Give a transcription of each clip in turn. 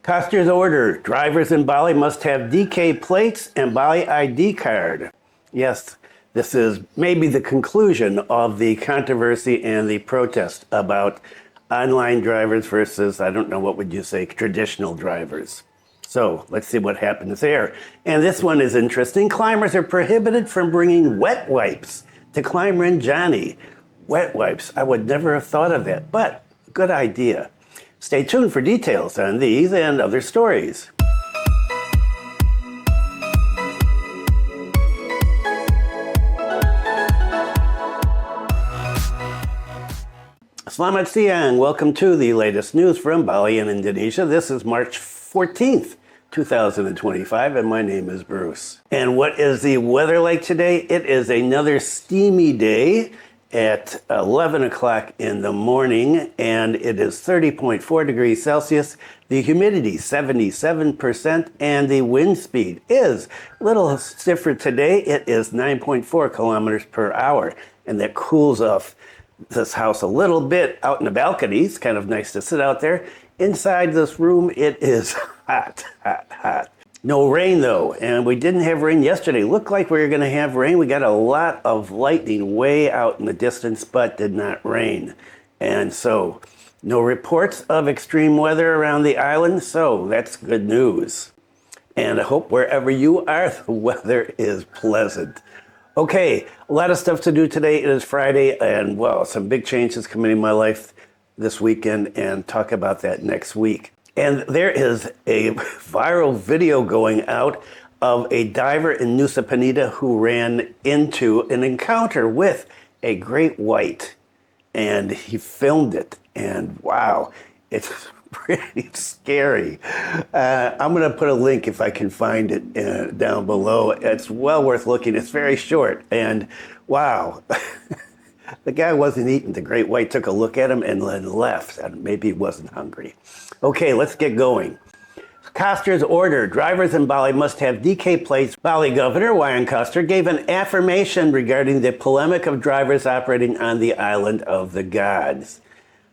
Koster's order, drivers in Bali must have DK plates and Bali ID card. Yes, this is maybe the conclusion of the controversy and the protest about online drivers versus, I don't know, what would you say, traditional drivers. So let's see what happens there. And this one is interesting. Climbers are prohibited from bringing wet wipes to climb Rinjani. Wet wipes, I would never have thought of that, but good idea. Stay tuned for details on these and other stories. Selamat siang. Welcome to the latest news from Bali in Indonesia. This is March 14th, 2025, and my name is Bruce. And what is the weather like today? It is another steamy day at 11 o'clock in the morning, and it is 30.4 degrees Celsius. The humidity, 77%, and the wind speed is a little stiffer today. It is 9.4 kilometers per hour, and that cools off this house a little bit out in the balcony. It's kind of nice to sit out there. Inside this room, it is hot, hot, hot. No rain though, and we didn't have rain yesterday. Looked like we were going to have rain. We got a lot of lightning way out in the distance, but did not rain. And so, no reports of extreme weather around the island, so that's good news. And I hope wherever you are, the weather is pleasant. Okay, a lot of stuff to do today. It is Friday, and well, some big changes coming in my life this weekend, and talk about that next week. And there is a viral video going out of a diver in Nusa Penida who ran into an encounter with a great white, and he filmed it, and wow, it's pretty scary. I'm going to put a link if I can find it down below. It's well worth looking. It's very short, and wow. The guy wasn't eating. The great white took a look at him and then left. And maybe he wasn't hungry. Okay, let's get going. Koster's order, drivers in Bali must have DK plates. Bali Governor Wayan Koster gave an affirmation regarding the polemic of drivers operating on the island of the gods.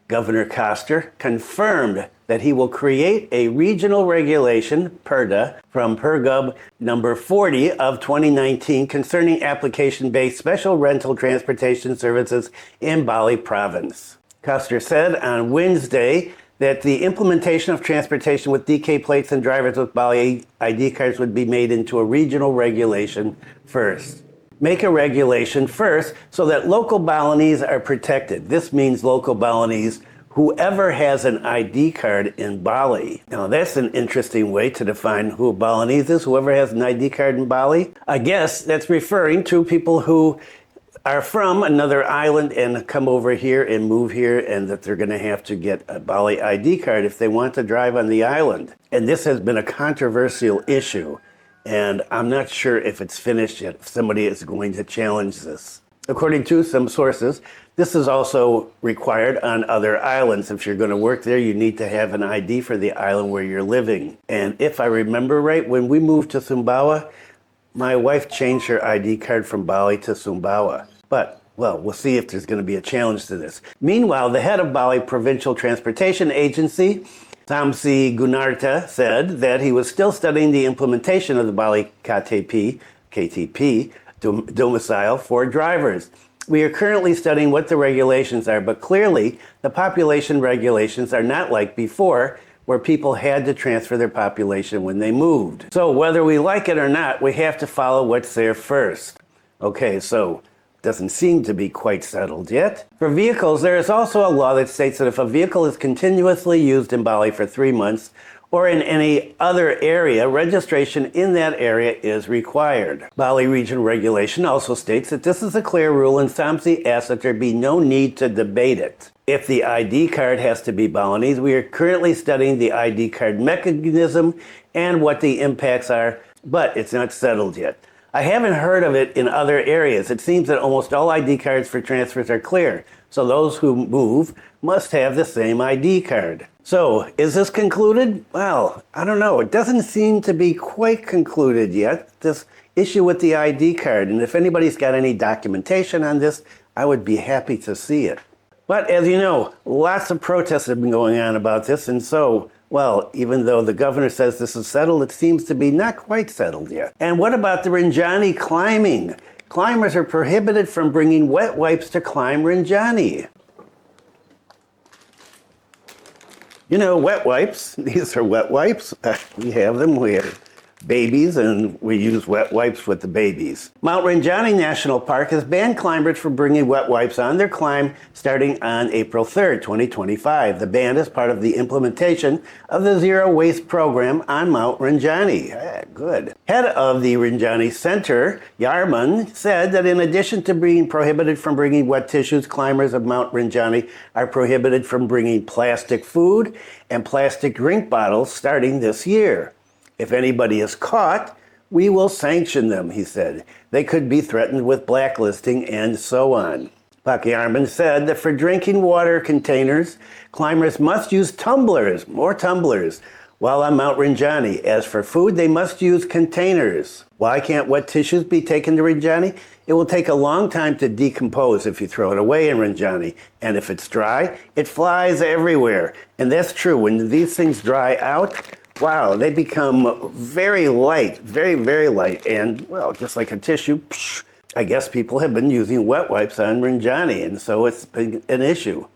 Governor Koster confirmed that he will create a regional regulation, Perda, from Pergub Number 40 of 2019 concerning application-based special rental transportation services in Bali Province. Koster said on Wednesday that the implementation of transportation with DK plates and drivers with Bali ID cards would be made into a regional regulation first. Make a regulation first so that local Balinese are protected. This means local Balinese, whoever has an ID card in Bali. Now that's an interesting way to define who a Balinese is, whoever has an ID card in Bali. I guess that's referring to people who are from another island and come over here and move here, and that they're going to have to get a Bali ID card if they want to drive on the island. And this has been a controversial issue, and I'm not sure if it's finished yet, if somebody is going to challenge this. According to some sources, this is also required on other islands. If you're going to work there, you need to have an ID for the island where you're living. And if I remember right, when we moved to Sumbawa, my wife changed her ID card from Bali to Sumbawa. But, well, we'll see if there's going to be a challenge to this. Meanwhile, the head of Bali Provincial Transportation Agency, Samsi Gunarta, said that he was still studying the implementation of the Bali KTP domicile for drivers. We are currently studying what the regulations are, but clearly the population regulations are not like before, where people had to transfer their population when they moved. So whether we like it or not, we have to follow what's there first. Okay, so doesn't seem to be quite settled yet. For vehicles, there is also a law that states that if a vehicle is continuously used in Bali for 3 months or in any other area, registration in that area is required. Bali regional regulation also states that this is a clear rule, and Samsi asks that there be no need to debate it. If the ID card has to be Balinese, we are currently studying the ID card mechanism and what the impacts are, but it's not settled yet. I haven't heard of it in other areas. It seems that almost all ID cards for transfers are clear, so those who move must have the same ID card. So, is this concluded? Well, I don't know. It doesn't seem to be quite concluded yet, this issue with the ID card. And if anybody's got any documentation on this, I would be happy to see it. But as you know, lots of protests have been going on about this, and so Well, even though the governor says this is settled, it seems to be not quite settled yet. And what about the Rinjani climbing? Climbers are prohibited from bringing wet wipes to climb Rinjani. You know, wet wipes, these are wet wipes. We have them. We have babies, and we use wet wipes with the babies. Mount Rinjani National Park has banned climbers from bringing wet wipes on their climb starting on April 3rd, 2025. The ban is part of the implementation of the Zero Waste program on Mount Rinjani. Good. Head of the Rinjani Center, Yarman, said that in addition to being prohibited from bringing wet tissues, climbers of Mount Rinjani are prohibited from bringing plastic food and plastic drink bottles starting this year. If anybody is caught, we will sanction them, he said. They could be threatened with blacklisting and so on. Yarman said that for drinking water containers, climbers must use tumblers, more tumblers, while on Mount Rinjani. As for food, they must use containers. Why can't wet tissues be taken to Rinjani? It will take a long time to decompose if you throw it away in Rinjani. And if it's dry, it flies everywhere. And that's true. When these things dry out, wow, they become very light, very, very light. And, well, just like a tissue, I guess people have been using wet wipes on Rinjani, and so it's been an issue.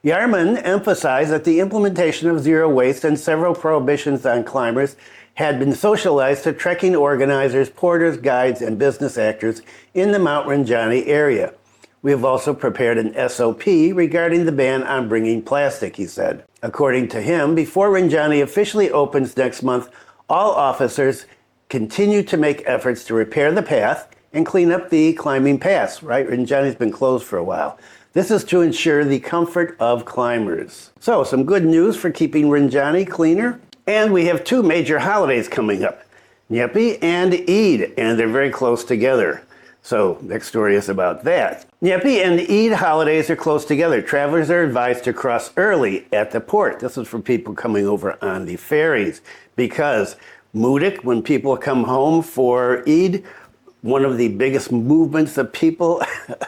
Yarman emphasized that the implementation of zero waste and several prohibitions on climbers had been socialized to trekking organizers, porters, guides, and business actors in the Mount Rinjani area. We have also prepared an SOP regarding the ban on bringing plastic, he said. According to him, before Rinjani officially opens next month, all officers continue to make efforts to repair the path and clean up the climbing paths, right? Rinjani's been closed for a while. This is to ensure the comfort of climbers. So, some good news for keeping Rinjani cleaner. And we have two major holidays coming up, Nyepi and Eid, and they're very close together. So, next story is about that. Nyepi and Eid holidays are close together. Travelers are advised to cross early at the port. This is for people coming over on the ferries, because Mudik, when people come home for Eid, one of the biggest movements of people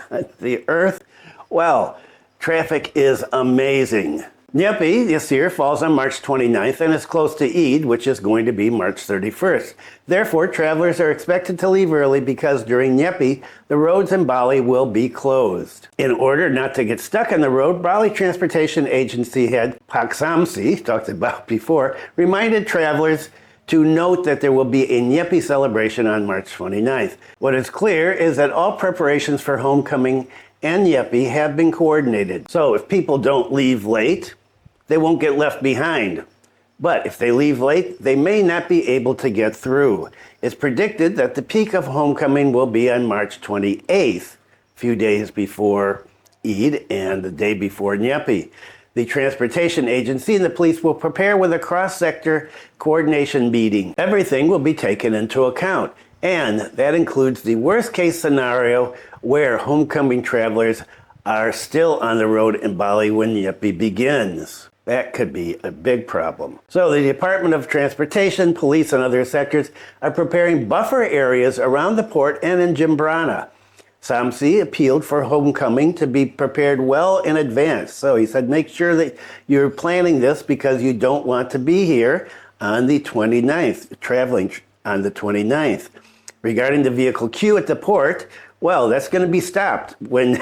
on the earth, well, traffic is amazing. Nyepi this year falls on March 29th and is close to Eid, which is going to be March 31st. Therefore, travelers are expected to leave early because during Nyepi, the roads in Bali will be closed. In order not to get stuck on the road, Bali Transportation Agency head Pak Samsi, talked about before, reminded travelers to note that there will be a Nyepi celebration on March 29th. What is clear is that all preparations for homecoming and Nyepi have been coordinated. So if people don't leave late, they won't get left behind. But if they leave late, they may not be able to get through. It's predicted that the peak of homecoming will be on March 28th, a few days before Eid and the day before Nyepi. The transportation agency and the police will prepare with a cross-sector coordination meeting. Everything will be taken into account, and that includes the worst-case scenario where homecoming travelers are still on the road in Bali when Nyepi begins. That could be a big problem. So the Department of Transportation, police, and other sectors are preparing buffer areas around the port and in Jimbrana. Samsi appealed for homecoming to be prepared well in advance. So he said, make sure that you're planning this because you don't want to be here on the 29th, traveling on the 29th. Regarding the vehicle queue at the port, well, that's going to be stopped when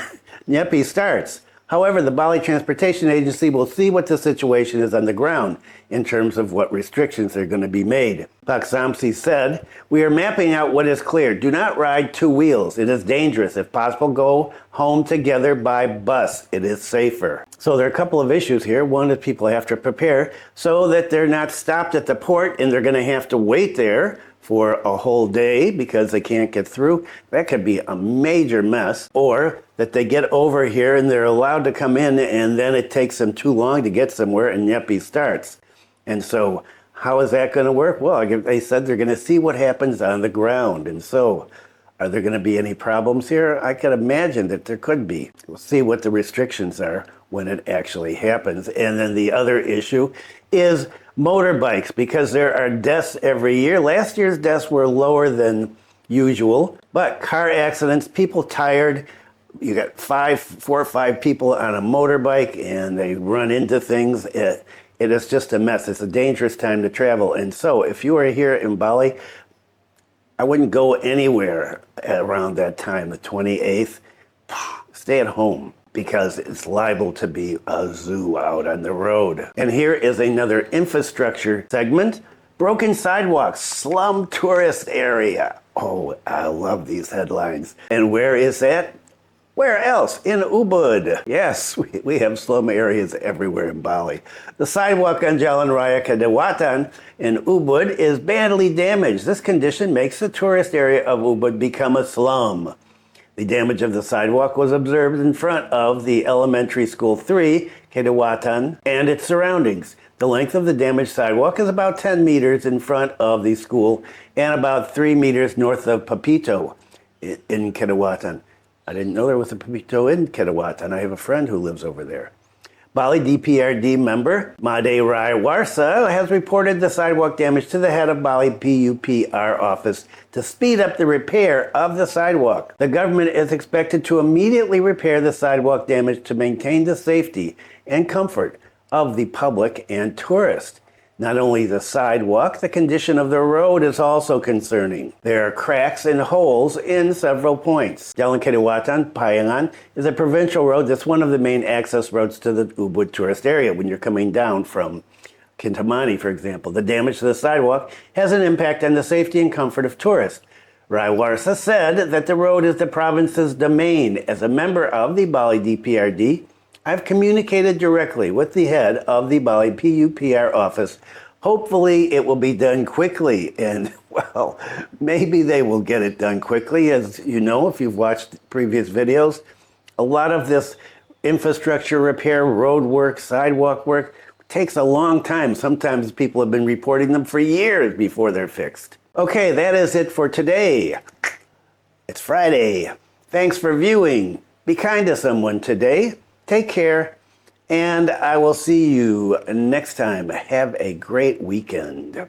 Nyepi starts. However, the Bali Transportation Agency will see what the situation is on the ground in terms of what restrictions are going to be made. Pak Samsi said, we are mapping out what is clear. Do not ride two wheels. It is dangerous. If possible, go home together by bus. It is safer. So there are a couple of issues here. One is people have to prepare so that they're not stopped at the port and they're going to have to wait there for a whole day because they can't get through. That could be a major mess. Or that they get over here and they're allowed to come in and then it takes them too long to get somewhere and Nyepi starts. And so how is that going to work? Well, they said they're going to see what happens on the ground. And so are there going to be any problems here? I can imagine that there could be. We'll see what the restrictions are when it actually happens. And then the other issue is motorbikes, because there are deaths every year. Last year's deaths were lower than usual, but car accidents, people tired. You got 4 or 5 people on a motorbike and they run into things. It It is just a mess. It's a dangerous time to travel. And so if you are here in Bali, I wouldn't go anywhere around that time, the 28th. Stay at home because it's liable to be a zoo out on the road. And here is another infrastructure segment. Broken sidewalks, slum tourist area. Oh, I love these headlines. And where is that? Where else? In Ubud. Yes, we have slum areas everywhere in Bali. The sidewalk on Jalan Raya Kedewatan in Ubud is badly damaged. This condition makes the tourist area of Ubud become a slum. The damage of the sidewalk was observed in front of the elementary school 3, Kedewatan, and its surroundings. The length of the damaged sidewalk is about 10 meters in front of the school and about 3 meters north of Papito in Kedewatan. I didn't know there was a Papito in Kedewatan. I have a friend who lives over there. Bali DPRD member Made Warsa has reported the sidewalk damage to the head of Bali PUPR office to speed up the repair of the sidewalk. The government is expected to immediately repair the sidewalk damage to maintain the safety and comfort of the public and tourists. Not only the sidewalk, the condition of the road is also concerning. There are cracks and holes in several points. Jalan Kedewatan, Payangan, is a provincial road that's one of the main access roads to the Ubud tourist area when you're coming down from Kintamani, for example. The damage to the sidewalk has an impact on the safety and comfort of tourists. Raiwarsa said that the road is the province's domain. As a member of the Bali DPRD, I've communicated directly with the head of the Bali PUPR office. Hopefully it will be done quickly. And, well, maybe they will get it done quickly. As you know, if you've watched previous videos, a lot of this infrastructure repair, road work, sidewalk work takes a long time. Sometimes people have been reporting them for years before they're fixed. Okay, that is it for today. It's Friday. Thanks for viewing. Be kind to someone today. Take care, and I will see you next time. Have a great weekend.